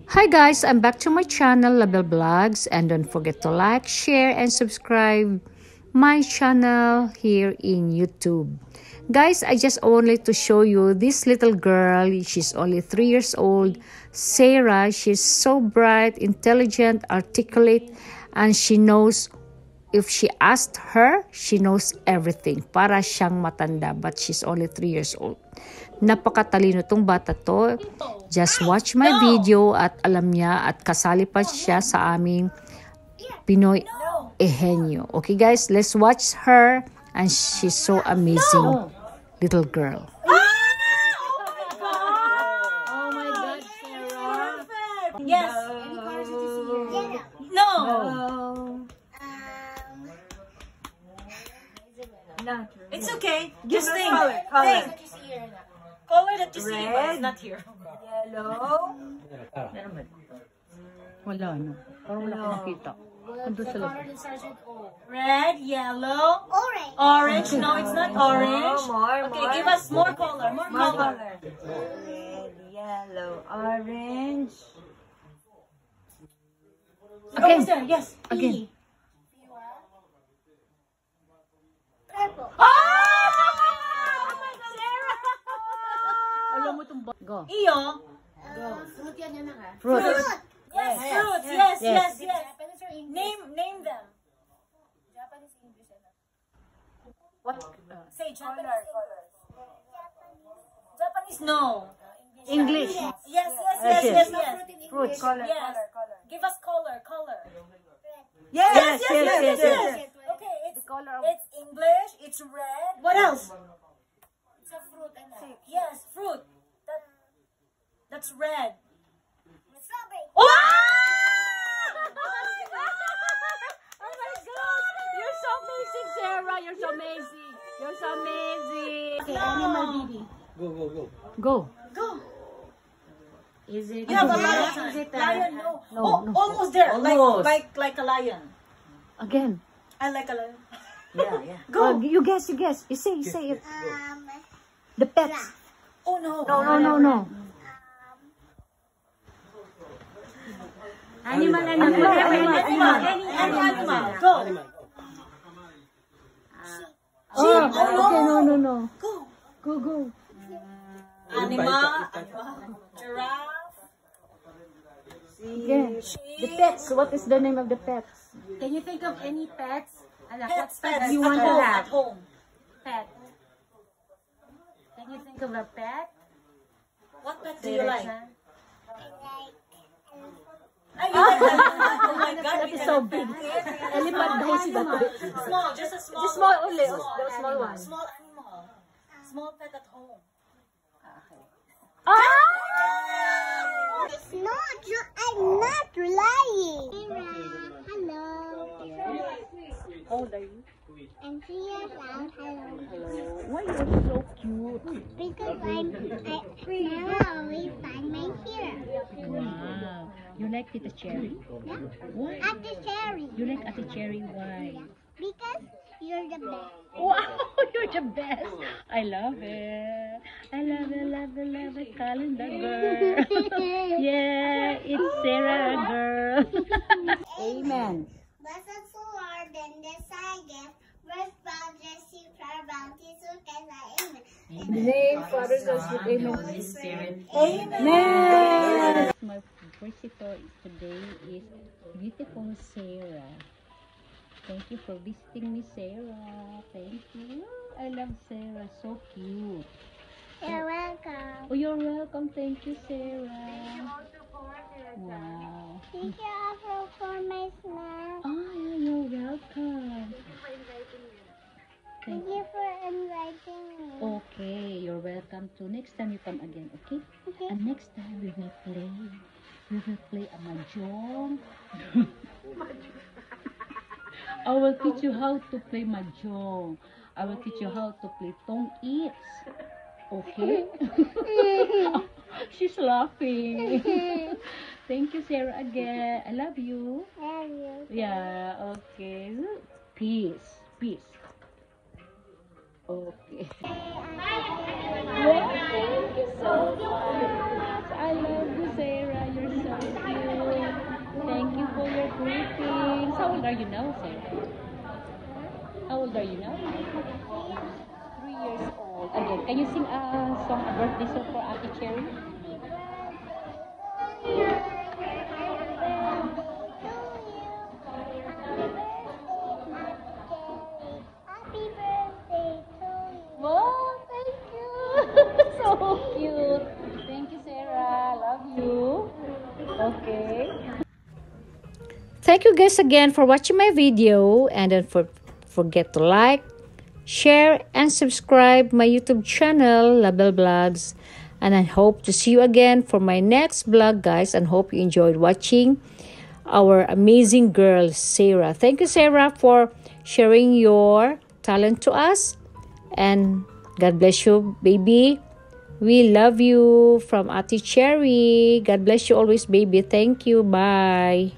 Hi guys, I'm back to my channel Label Vlogs, and don't forget to like, share, and subscribe my channel here in YouTube. Guys, I just wanted to show you this little girl. She's only 3 years old. Sarah, she's so bright, intelligent, articulate, and she knows, if she asked her, she knows everything. Para siyang matanda, but she's only 3 years old. Napakatalino tong bata to. Just watch my video at alam niya at kasali pa siya sa aming Pinoy Ehenyo. Okay guys, let's watch her, and she's so amazing little girl. Oh my God, Sarah. Yes. Any colors did you see here? No. It's okay. Just think. Color that you see, but it's not here. Yellow. Wala na. Parang wala ko nakita. Ando sa labas. Red, yellow, orange. No, it's not orange. Okay, give us more color. More color. Red, yellow, orange. Again. Yes. Again. Purple. Alam mo itong go. Iyo. Fruit yan yan nga. Fruit. Yes, fruits. Yes. Japanese or English? Name them. Japanese, English. What? Say Japanese. Japanese, no. English. Yes. Fruit. Yes. Give us color. Yes. Okay, it's English. It's red. What else? It's a fruit and a Yes, fruit. That's red. strawberry. Oh! Oh my God! You're so amazing, Sarah. You're so amazing. Okay, animal baby. Go. Is it? You have a lion. Is it Lion? No. No, Oh, no. almost there. Almost. Like a lion. Again. I like a lion. Yeah. Go. You guess. You say it. The pets. Oh no. No. Animal. Any animal. Go. Oh, okay, no. Go. Go. Animal. Giraffe. Again. The pets. What is the name of the pets? Can you think of any pets? Pets. You want to have? At home. Pet. Can you think of a pet? What pet do you like? Teresa? Oh my God, That is so big. Elephant daw si Dato. Small, just a small. Just small only. The small one. Small animal. Small pet at home. It's not. I'm not lying. Hello. How old are you? I'm 3 years old. Hello. Why you're so cute? Because I now always find my hair. Wow. You like Tita Cherry? Yeah. Why? At the cherry. You like Ate Cherry? Why? Because you're the best. Wow, you're the best. I love it. I love it. Calendar girl. Yeah, it's Sarah girl. Amen. Blessed the Lord and the Savior. First Father, Super Bounty, so can I amen. In the name, Father, Son, and Holy Spirit. Amen. My visitor today is beautiful Sarah. Thank you for visiting me, Sarah. Thank you. I love Sarah. So cute. You're welcome. Oh, you're welcome. Thank you, Sarah. Wow. Thank you also for my snack. Oh, yeah, you're welcome. Thank you for inviting me. Okay, you're welcome too. Next time you come again, okay? Okay. And next time we will play. We will play a mahjong. I will teach you how to play mahjong. I will teach you how to play tong its. Okay? She's laughing. Thank you, Sarah, again. I love you. Love you. Yeah, okay. Peace. Okay. Well, thank you so much. I love you, Sarah. You're so are you now, Sarah? How old are you now? 3 years old. Again, can you sing a song, a birthday song for Ate Cherry? Happy birthday to you. Wow, thank you. So cute. Thank you, Sarah. Love you. Okay. Thank you guys again for watching my video, and don't forget to like, share, and subscribe my YouTube channel, Label Vlogs. And I hope to see you again for my next vlog, guys, and hope you enjoyed watching our amazing girl, Sarah. Thank you, Sarah, for sharing your talent to us. And God bless you, baby. We love you from Ate Cherry. God bless you always, baby. Thank you. Bye.